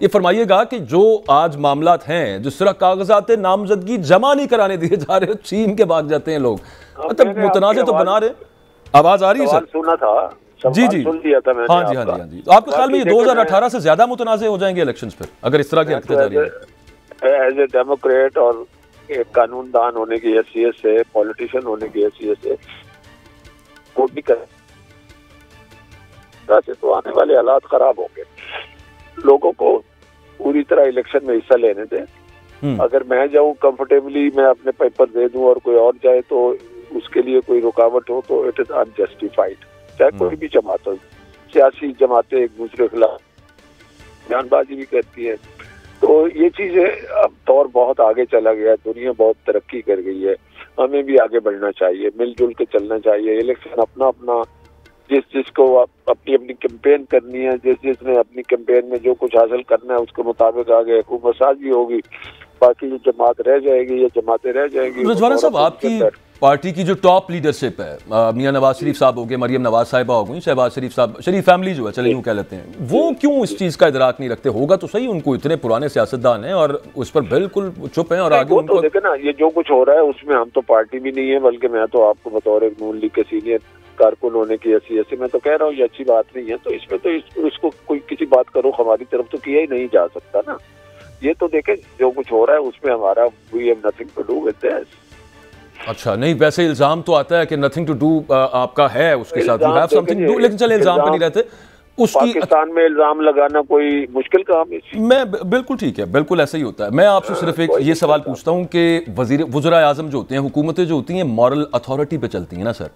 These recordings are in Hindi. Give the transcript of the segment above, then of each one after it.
ये फरमाइएगा कि जो आज मामलात हैं, जिस तरह कागजात नामजदगी जमा नहीं कराने दिए जा रहे, चीन के भाग जाते हैं लोग, मतलब मुतनाज़ तो बना रहे। आवाज आ रही है सर? सुना था जी जी, सुन लिया था मैंने। हाँ जी हाँ जी हाँ जी। तो आपके ख्याल में ये 2018 से ज्यादा मुतनाज़ हो जाएंगे इलेक्शंस फिर, अगर इस तरह की हरकतें जारी हैं? एज ए डेमोक्रेट और एक कानूनदान होने की हैसियत से, पॉलिटिशियन होने की हैसियत से वोट नहीं करें तो आने वाले हालात खराब होंगे। लोगों को पूरी तरह इलेक्शन में हिस्सा लेने दें। अगर मैं जाऊं कंफर्टेबली, मैं अपने पेपर दे दूं और कोई और जाए तो उसके लिए कोई रुकावट हो तो इट इज अनजस्टिफाइड। चाहे कोई भी जमात हो, सियासी जमातें एक दूसरे के खिलाफ बयानबाजी भी करती है। तो ये चीजें अब दौर बहुत आगे चला गया, दुनिया बहुत तरक्की कर गई है, हमें भी आगे बढ़ना चाहिए, मिलजुल के चलना चाहिए। इलेक्शन अपना अपना, जिसको अपनी अपनी कैंपेन करनी है, जिसने अपनी कैंपेन में जो कुछ हासिल करना है उसके मुताबिक आगे हुकूमत साजी होगी, बाकी जो जमात रह जाएगी या जमातें रह जाएगी। रिजवाना साहब, आपकी पार्टी की जो टॉप लीडरशिप है, मियां नवाज शरीफ साहब हो गए, मरियम नवाज साहिबा हो गई, शहबाज शरीफ साहब, शरीफ फैमिली जो है, चले यूं कह लेते हैं, वो क्यों इस चीज का इदराक नहीं रखते? होगा तो सही, उनको इतने पुराने सियासतदान हैं और उस पर बिल्कुल चुप हैं और आगे उनको देखे ना, ये जो कुछ हो रहा है उसमें हम तो पार्टी भी नहीं है, बल्कि मैं तो आपको बतौर एक नून लीग के सीनियर कारकुन होने की हैसियत से मैं तो कह रहा हूँ ये अच्छी बात नहीं है। तो इसमें तो इसको कोई किसी बात का रुख हमारी तरफ तो किया ही नहीं जा सकता ना। ये तो देखें जो कुछ हो रहा है उसमें हमारा we have nothing to do with this. अच्छा, नहीं वैसे इल्जाम तो आता है कि नथिंग टू डू आपका है उसके साथ, you have something to do, लेकिन चले इल्जाम पे नहीं रहते। उसकी पाकिस्तान में इल्जाम लगाना कोई मुश्किल काम है? मैं बिल्कुल ठीक है, बिल्कुल ऐसा ही होता है। मैं आपसे सिर्फ एक ये सवाल पूछता हूँ कि वज़ीर आज़म जो होते हैं, हुकूमतें जो होती हैं, मॉरल अथॉरिटी पे चलती हैं ना सर।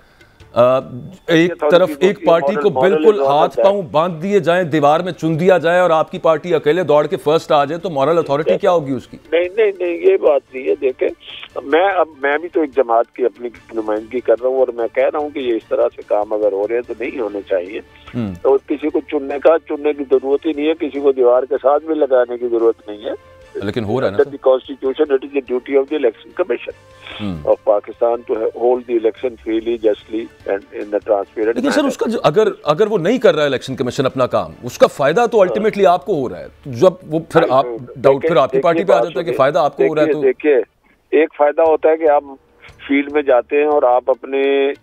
एक तरफ एक पार्टी को बिल्कुल हाथ पांव बांध दिए जाए, दीवार में चुन दिया जाए और आपकी पार्टी अकेले दौड़ के फर्स्ट आ जाए, तो मॉरल अथॉरिटी क्या होगी उसकी? नहीं नहीं नहीं, ये बात नहीं है। देखें, मैं भी तो एक जमात की अपनी नुमाइंदगी कर रहा हूँ और मैं कह रहा हूँ कि ये इस तरह से काम अगर हो रहे हैं तो नहीं होने चाहिए। तो किसी को चुनने की जरूरत ही नहीं है, किसी को दीवार के साथ भी लगाने की जरूरत नहीं है। लेकिन हो रहा है ना constitution, it is the duty of the election commission of Pakistan to hold the election freely, justly and in the transparent. लेकिन सर उसका अगर वो नहीं कर रहा है इलेक्शन कमीशन अपना काम, उसका फायदा तो अल्टीमेटली आपको हो रहा है। जब वो फिर आप डाउट फिर आपकी पार्टी पे आ जाता है कि फायदा आपको हो रहा है। तो देखिए, एक फायदा होता है कि आप फील्ड में जाते हैं और आप अपने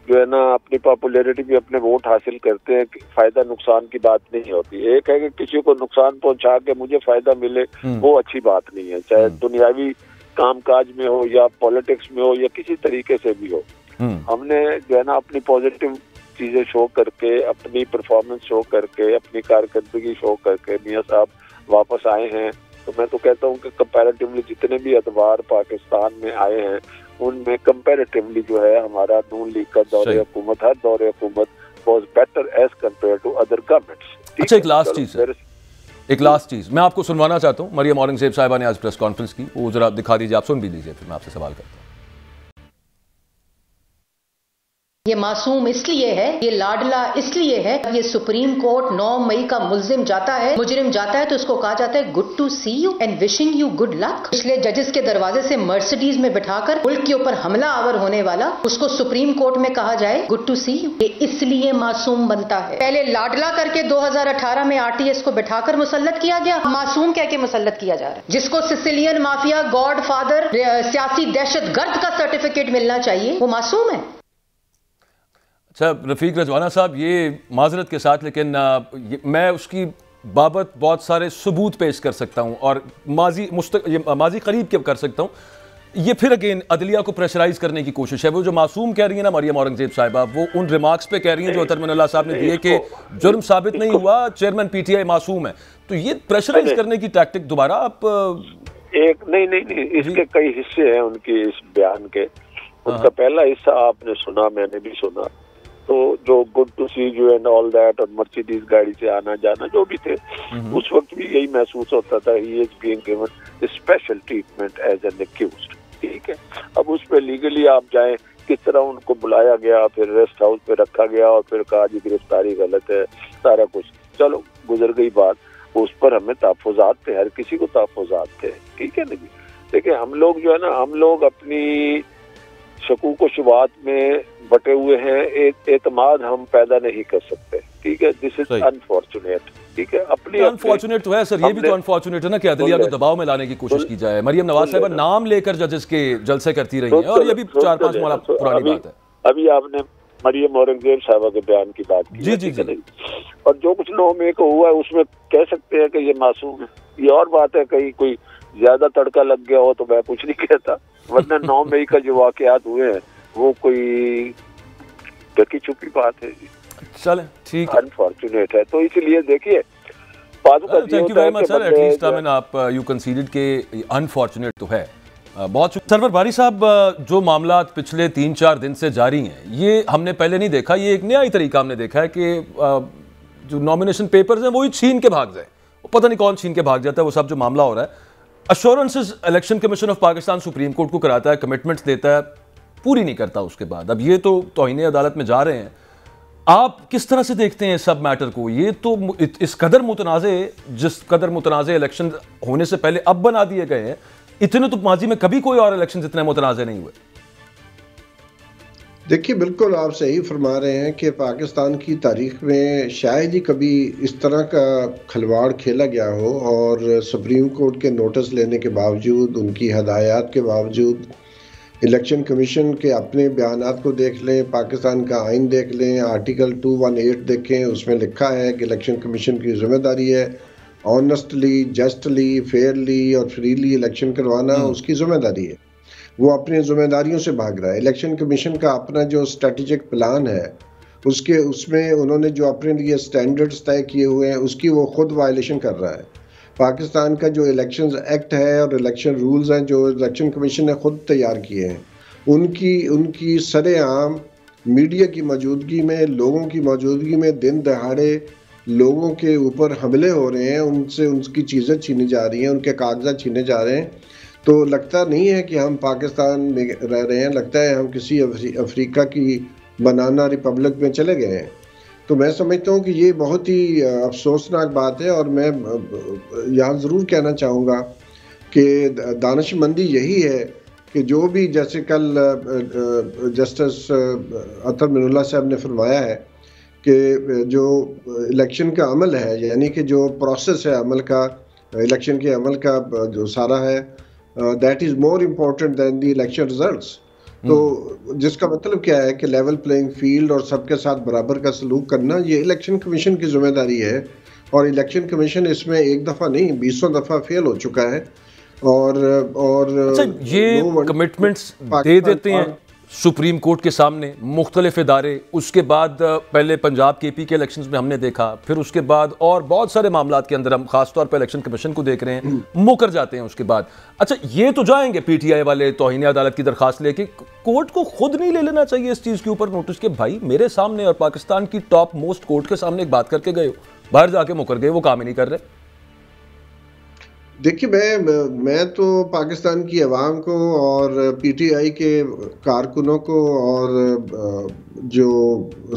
जो है ना अपनी पॉपुलैरिटी भी, अपने वोट हासिल करते हैं। फायदा नुकसान की बात नहीं होती। एक है कि किसी को नुकसान पहुंचा के मुझे फायदा मिले, वो अच्छी बात नहीं है, चाहे दुनियावी कामकाज में हो या पॉलिटिक्स में हो या किसी तरीके से भी हो। हमने जो है ना अपनी पॉजिटिव चीजें शो करके, अपनी परफॉर्मेंस शो करके, अपनी कारकर्दगी शो करके मियां साहब वापस आए हैं। तो मैं तो कहता हूँ कि कंपैरेटिवली जितने भी अदवार पाकिस्तान में आए हैं उनमें कंपैरेटिवली जो है हमारा नून लीग का दौरे हुकूमत है, दौरे हुकूमत was better as compare to other governments. अच्छा, एक लास्ट चीज मैं आपको सुनवाना चाहता हूँ। मरियम औरंगजेब साहिबा ने आज प्रेस कॉन्फ्रेंस की, वो जरा दिखा दीजिए, आप सुन भी लीजिए, फिर मैं आपसे सवाल करता हूँ। ये मासूम इसलिए है, ये लाडला इसलिए है, ये सुप्रीम कोर्ट 9 मई का मुलजिम जाता है, मुजरिम जाता है तो उसको कहा जाता है good to see you and wishing you good luck. इसलिए जजेस के दरवाजे से मर्सिडीज में बिठाकर मुल्क के ऊपर हमला आवर होने वाला उसको सुप्रीम कोर्ट में कहा जाए गुड टू सी यू, ये इसलिए मासूम बनता है। पहले लाडला करके 2018 में आरटीएस को बिठाकर मुसल्लत किया गया, मासूम कह के मुसल्लत किया जा रहा है। जिसको सिसिलियन माफिया, गॉड फादर, सियासी दहशतगर्द का सर्टिफिकेट मिलना चाहिए, वो मासूम है। अच्छा रफीक रजवाना साहब, ये माजरत के साथ, लेकिन मैं उसकी बाबत बहुत सारे सबूत पेश कर सकता हूँ और माजी करीब के कर सकता हूँ। ये फिर अगेन अदलिया को प्रेशराइज करने की कोशिश है। वो जो मासूम कह रही है ना मरियम औरंगजेब साहिबा, वो उन रिमार्क्स पे कह रही हैं जो अतर मिनल्ला साहब ने दिए कि जुर्म साबित नहीं हुआ, चेयरमैन पीटीआई मासूम है। तो ये प्रेशराइज करने की टैक्टिक दोबारा आप एक नहीं, इसके कई हिस्से हैं उनके इस बयान के। उनका पहला हिस्सा आपने सुना, मैंने भी सुना। तो जो good to see you and all that और मर्सिडीज गाड़ी से आना जाना जो भी थे, उस वक्त भी यही महसूस होता था, he is being given special treatment as an accused. ठीक है, अब उस पर लीगली आप जाएं, किस तरह उनको बुलाया गया, फिर रेस्ट हाउस पे रखा गया और फिर कहा जी गिरफ्तारी गलत है, सारा कुछ चलो गुजर गई बात। उस पर हमें तहफ़्फ़ुज़ात थे, हर किसी को तहफ़्फ़ुज़ात थे। ठीक है ना जी। देखिए हम लोग जो है ना, हम लोग अपनी शकूक व शुबात में बटे हुए हैं, एतमाद हम पैदा नहीं कर सकते। ठीक है, दिस इज अनफॉर्चुनेट। ठीक है, अपनी अनफॉर्चुनेट तो है सर, ये भी तो अनफॉर्चुनेट है ना कि अदलिया को दबाव में लाने की कोशिश की जाए। मरियम नवाज साहिबा नाम लेकर जजेस के जलसे करती रही हैं और ये भी 4-5 माह पुरानी बात है। अभी आपने मरियम औरंगजेब साहबा के बयान की बात की, जी जी जी, और जो कुछ 9 मई को हुआ है उसमें कह सकते हैं कि ये मासूम है। ये और बात है कहीं कोई ज्यादा तड़का लग गया हो तो मैं कुछ नहीं कहता, वरना 9 मई का जो वाकयात हुए हैं वो कोई ढकी छुपी बात है। चले ठीक है, अनफॉर्चुनेट है। तो इसलिए देखिए thank you very much sir, at least I mean आप यू कंसीडर्ड के अनफॉर्चुनेट तो है। बहुत सरवर बारी साहब, जो मामला पिछले 3-4 दिन से जारी हैं ये हमने पहले नहीं देखा, ये एक नया ही तरीका हमने देखा है कि जो नॉमिनेशन पेपर्स हैं वही छीन के भाग जाए, पता नहीं कौन छीन के भाग जाता है। वो सब जो मामला हो रहा है, assurances election commission of Pakistan supreme court को कराता है, कमिटमेंट्स देता है, पूरी नहीं करता उसके बाद। अब ये तो तौहीन अदालत में जा रहे हैं, आप किस तरह से देखते हैं सब मैटर को? ये तो इस कदर मुतनाज़े, जिस कदर मुतनाज़े इलेक्शन होने से पहले अब बना दिए गए हैं, इतने तो माजी में कभी कोई और इलेक्शन इतने मुतनाज़े नहीं हुए। देखिए, बिल्कुल आप सही फरमा रहे हैं कि पाकिस्तान की तारीख में शायद ही कभी इस तरह का खिलवाड़ खेला गया हो, और सुप्रीम कोर्ट के नोटिस लेने के बावजूद, उनकी हदायत के बावजूद, इलेक्शन कमीशन के अपने बयानात को देख लें, पाकिस्तान का आइन देख लें, आर्टिकल 218 देखें, उसमें लिखा है कि इलेक्शन कमीशन की जिम्मेदारी है ऑनेस्टली, जस्टली, फेयरली और फ्रीली इलेक्शन करवाना, उसकी जिम्मेदारी है। वो अपनी जिम्मेदारियों से भाग रहा है। इलेक्शन कमीशन का अपना जो स्ट्रेटेजिक प्लान है उसमें उन्होंने जो अपने लिए स्टैंडर्ड्स तय किए हुए हैं उसकी वो खुद वायलेशन कर रहा है। पाकिस्तान का जो इलेक्शन एक्ट है और इलेक्शन रूल्स हैं जो इलेक्शन कमीशन ने खुद तैयार किए हैं, उनकी सरेआम मीडिया की मौजूदगी में, लोगों की मौजूदगी में दिन दहाड़े लोगों के ऊपर हमले हो रहे हैं, उनसे उनकी चीज़ें छीनी जा रही हैं, उनके कागजात छीने जा रहे हैं। तो लगता नहीं है कि हम पाकिस्तान में रह रहे हैं, लगता है हम किसी अफ्रीका की बनाना रिपब्लिक में चले गए हैं। तो मैं समझता हूँ कि ये बहुत ही अफसोसनाक बात है, और मैं यहाँ ज़रूर कहना चाहूँगा कि दानिशमंदी यही है कि जो भी, जैसे कल जस्टिस अतर मिनुल्लाह साहब ने फरमाया है कि जो इलेक्शन का अमल है, यानी कि जो प्रोसेस है अमल का, इलेक्शन के अमल का जो सारा है, that is more important than the election results. तो जिसका मतलब क्या है कि लेवल प्लेइंग फील्ड और सबके साथ बराबर का सलूक करना, ये इलेक्शन कमीशन की जिम्मेदारी है। और इलेक्शन कमीशन इसमें एक दफ़ा नहीं 20 दफ़ा फेल हो चुका है। और अच्छा, ये कमिटमेंट्स दे देते हैं सुप्रीम कोर्ट के सामने मुख्तलिफ इदारे, उसके बाद पहले पंजाब के पी के इलेक्शंस में हमने देखा, फिर उसके बाद और बहुत सारे मामलात के अंदर हम खासतौर पर इलेक्शन कमीशन को देख रहे हैं, मुकर जाते हैं उसके बाद। अच्छा, ये तो जाएंगे पीटीआई वाले तौहीन अदालत की दरखास्त लेके, कोर्ट को खुद नहीं ले लेना चाहिए इस चीज़ के ऊपर नोटिस के भाई मेरे सामने और पाकिस्तान की टॉप मोस्ट कोर्ट के सामने एक बात करके गए हो, बाहर जाके मुकर गए, वो काम ही नहीं कर रहे। देखिए, मैं तो पाकिस्तान की आवाम को और पीटीआई के कारकुनों को और जो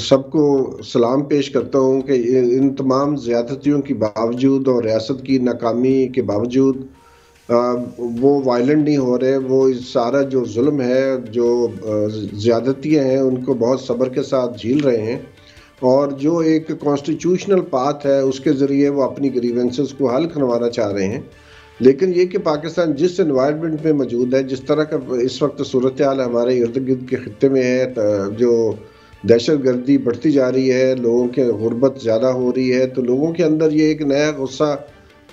सबको सलाम पेश करता हूँ कि इन तमाम ज़्यादतियों की बावजूद और रियासत की नाकामी के बावजूद वो वायलेंट नहीं हो रहे। वो सारा जो जुल्म है, जो ज़्यादतियाँ हैं, उनको बहुत सब्र के साथ झेल रहे हैं, और जो एक कॉन्स्टिट्यूशनल पाथ है उसके ज़रिए वो अपनी ग्रीवेंसेस को हल करवाना चाह रहे हैं। लेकिन ये कि पाकिस्तान जिस एनवायरनमेंट में मौजूद है, जिस तरह का इस वक्त सूरत हाल हमारे इर्द गिर्द के खित्ते में है, जो दहशत गर्दी बढ़ती जा रही है, लोगों के गुर्बत ज़्यादा हो रही है, तो लोगों के अंदर ये एक नया गुस्सा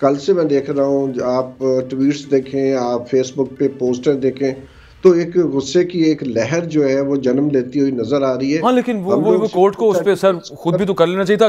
कल से मैं देख रहा हूँ। आप ट्वीट्स देखें, आप फेसबुक पे पोस्टर देखें, तो एक गुस्से की एक लहर जो है वो जन्म लेती हुई नजर आ रही है। हाँ, लेकिन वो कोर्ट को उस पर सर खुद भी तो कर लेना चाहिए था।